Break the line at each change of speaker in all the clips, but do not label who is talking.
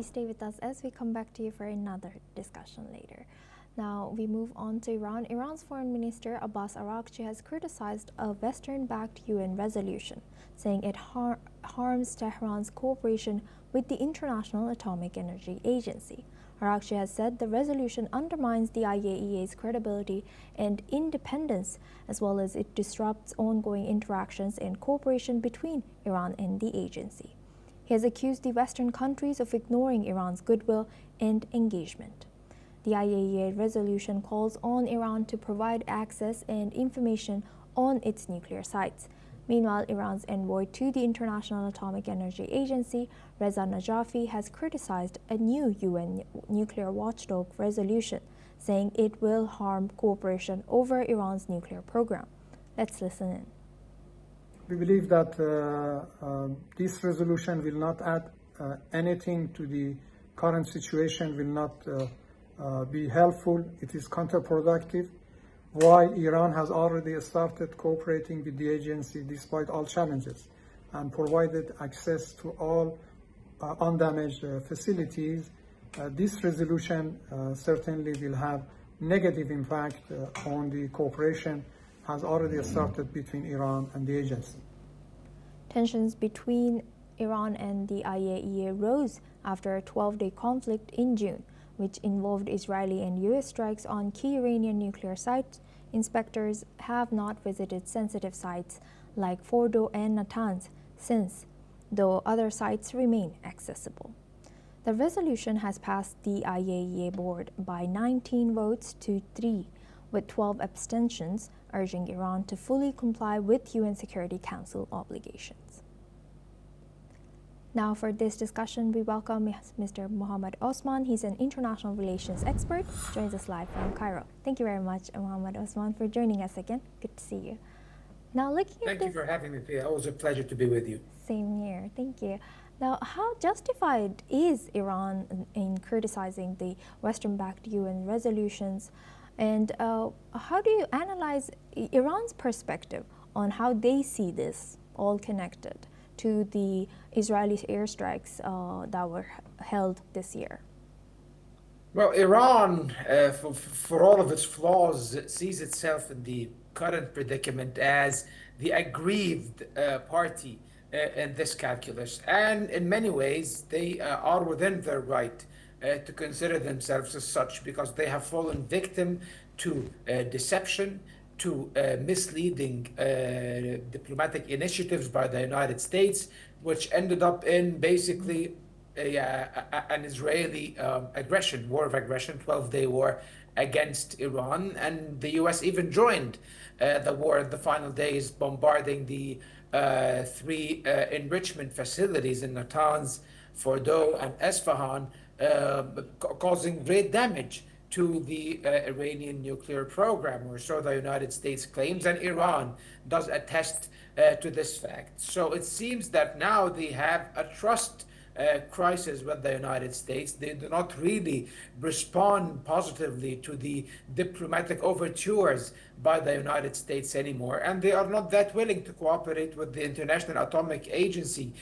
Please stay with us as we come back to you for another discussion later. Now we move on to Iran. Iran's Foreign Minister Abbas Araghchi has criticized a Western-backed UN resolution, saying it harms Tehran's cooperation with the International Atomic Energy Agency. Araghchi has said the resolution undermines the IAEA's credibility and independence, as well as it disrupts ongoing interactions and cooperation between Iran and the agency. He has accused the Western countries of ignoring Iran's goodwill and engagement. The IAEA resolution calls on Iran to provide access and information on its nuclear sites. Meanwhile, Iran's envoy to the International Atomic Energy Agency, Reza Najafi, has criticized a new UN nuclear watchdog resolution, saying it will harm cooperation over Iran's nuclear program. Let's listen in.
We believe that this resolution will not add anything to the current situation, will not be helpful. It is counterproductive. While Iran has already started cooperating with the agency despite all challenges and provided access to all undamaged facilities, this resolution certainly will have negative impact on the cooperation has already started between Iran and the agency.
Tensions between Iran and the IAEA rose after a 12-day conflict in June, which involved Israeli and U.S. strikes on key Iranian nuclear sites. Inspectors have not visited sensitive sites like Fordo and Natanz since, though other sites remain accessible. The resolution has passed the IAEA board by 19 votes to 3, with 12 abstentions, urging Iran to fully comply with UN Security Council obligations. Now for this discussion, we welcome Mr. Mohammad Osman. He's an international relations expert, joins us live from Cairo. Thank you very much, Mohammad Osman, for joining us again. Good to see you. Now,
Thank you for having me, Pia. Always a pleasure to be with you.
Same here. Thank you. Now, how justified is Iran in criticizing the Western-backed UN resolutions? And how do you analyze Iran's perspective on how they see this all connected to the Israeli airstrikes that were held this year?
Well, Iran, for all of its flaws, sees itself in the current predicament as the aggrieved party in this calculus. And in many ways, they are within their right to consider themselves as such, because they have fallen victim to deception, to misleading diplomatic initiatives by the United States, which ended up in basically an Israeli war of aggression, 12-day war against Iran. And the US even joined the war in the final days, bombarding the 3 enrichment facilities in Natanz, Fordo, and Esfahan, causing great damage to the Iranian nuclear program, or so the United States claims, and Iran does attest to this fact. So it seems that now they have a trust crisis with the United States. They do not really respond positively to the diplomatic overtures by the United States anymore, and they are not that willing to cooperate with the International Atomic Energy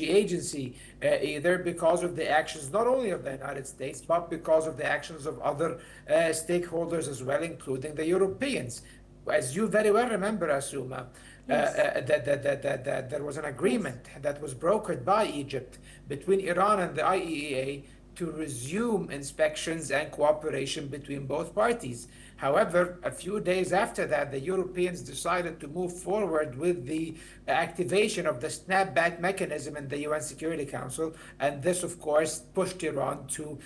Agency either, because of the actions not only of the United States, but because of the actions of other stakeholders as well, including the Europeans. As you very well remember, Asuma, that there was an agreement that was brokered by Egypt between Iran and the IAEA to resume inspections and cooperation between both parties. However, a few days after that, the Europeans decided to move forward with the activation of the snapback mechanism in the UN Security Council, and this, of course, pushed Iran to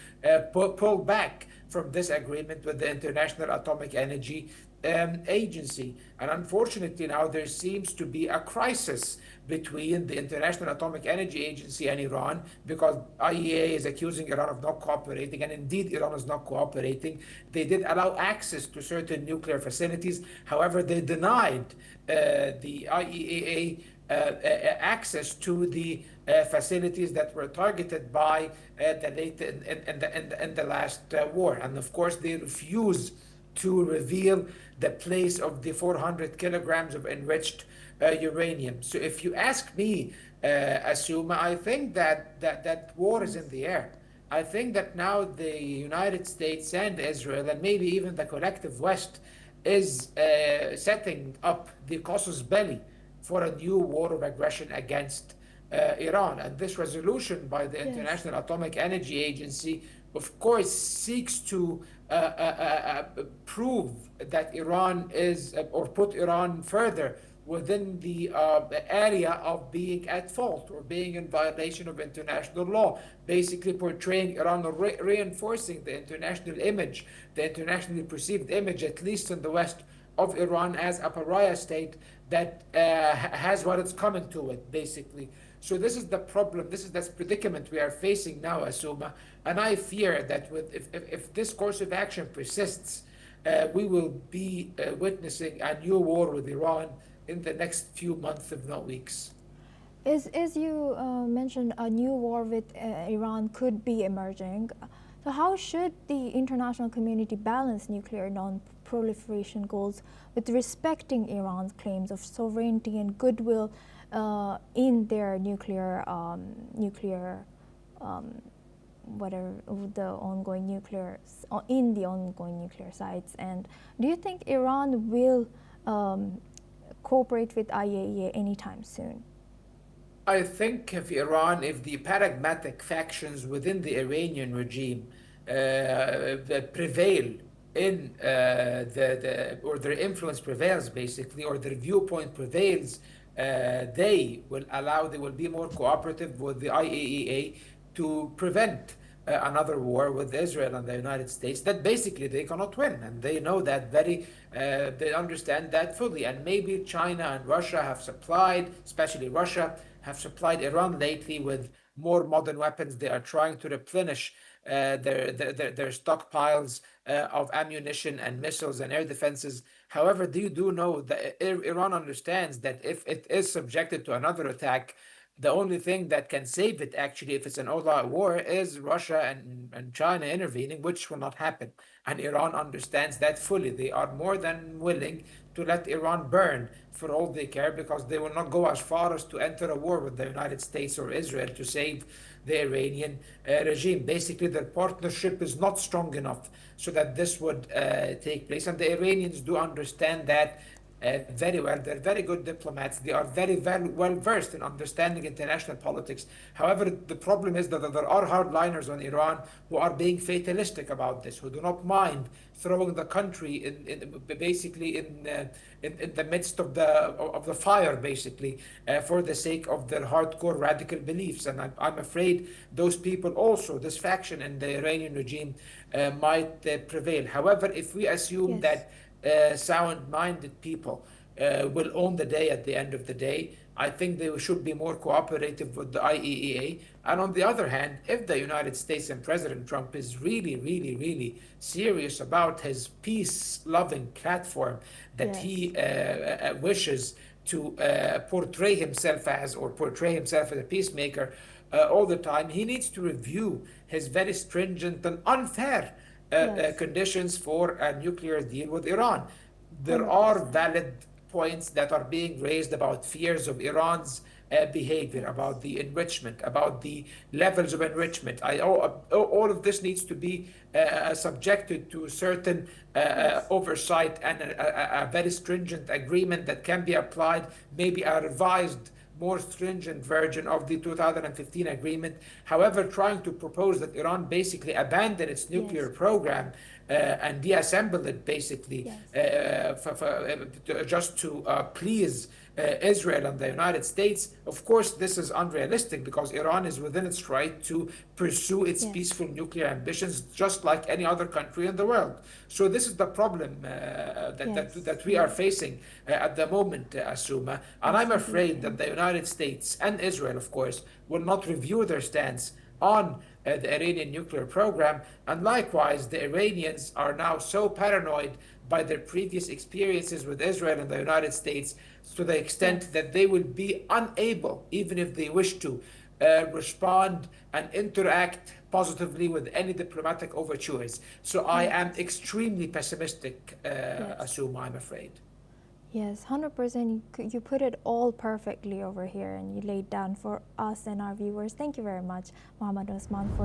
pull back from this agreement with the International Atomic Energy Agency. And unfortunately, now there seems to be a crisis between the International Atomic Energy Agency and Iran, because IAEA is accusing Iran of not cooperating, and indeed Iran is not cooperating. They did allow access to certain nuclear facilities. However, they denied the IAEA access to the facilities that were targeted by the last war. And of course, they refuse to reveal the place of the 400 kilograms of enriched uranium. So if you ask me, Asuma, I think that war is in the air. I think that now the United States and Israel, and maybe even the collective West, is setting up the casus belli for a new war of aggression against Iran. And this resolution by the
Yes.
International Atomic Energy Agency, of course, seeks to prove that Iran is, or put Iran further within the area of being at fault or being in violation of international law, basically portraying Iran or reinforcing the international image, the internationally perceived image, at least in the West, of Iran as a pariah state that has what it's coming to it, basically. So this is the problem. This is this predicament we are facing now, Asuma. And I fear that if this course of action persists, we will be witnessing a new war with Iran in the next few months, if not weeks.
As you mentioned, a new war with Iran could be emerging. So how should the international community balance nuclear non-proliferation goals with respecting Iran's claims of sovereignty and goodwill in their whatever the ongoing nuclear sites? And do you think Iran will cooperate with IAEA anytime soon?
I think if the pragmatic factions within the Iranian regime that prevail in or their influence prevails, basically, or their viewpoint prevails, they will be more cooperative with the IAEA to prevent another war with Israel and the United States that basically they cannot win, and they know that they understand that fully. And maybe China and Russia have supplied, especially Russia, have supplied Iran lately with more modern weapons. They are trying to replenish their stockpiles of ammunition and missiles and air defenses. However, you do know that Iran understands that if it is subjected to another attack, the only thing that can save it, actually, if it's an all-out war, is Russia and China intervening, which will not happen. And Iran understands that fully. They are more than willing to let Iran burn for all they care, because they will not go as far as to enter a war with the United States or Israel to save the Iranian regime. Basically, their partnership is not strong enough so that this would take place. And the Iranians do understand that very well. They're very good diplomats. They are very well versed in understanding international politics. However, the problem is that there are hardliners on Iran who are being fatalistic about this, who do not mind throwing the country basically in the midst of the fire, basically, for the sake of their hardcore radical beliefs. And I'm afraid those people also, this faction in the Iranian regime, might prevail. However, if we assume that sound-minded people will own the day at the end of the day, I think they should be more cooperative with the IAEA. And on the other hand, if the United States and President Trump is really serious about his peace-loving platform that he wishes to portray himself as a peacemaker all the time, he needs to review his very stringent and unfair conditions for a nuclear deal with Iran. There are valid points that are being raised about fears of Iran's behavior, about the enrichment, about the levels of enrichment. All of this needs to be subjected to certain oversight and a very stringent agreement that can be applied, maybe a revised, more stringent version of the 2015 agreement. However, trying to propose that Iran basically abandon its nuclear program and deassemble it, basically, just to please Israel and the United States, of course, this is unrealistic, because Iran is within its right to pursue its peaceful nuclear ambitions just like any other country in the world. So this is the problem that we are facing at the moment, Asuma. And I'm afraid that the United States and Israel, of course, will not review their stance on the Iranian nuclear program. And likewise, the Iranians are now so paranoid by their previous experiences with Israel and the United States, to the extent that they will be unable, even if they wish to, respond and interact positively with any diplomatic overtures. So I am extremely pessimistic, Asuma, I'm afraid.
Yes, 100%. You put it all perfectly over here and you laid down for us and our viewers. Thank you very much, Mohammed Osman, for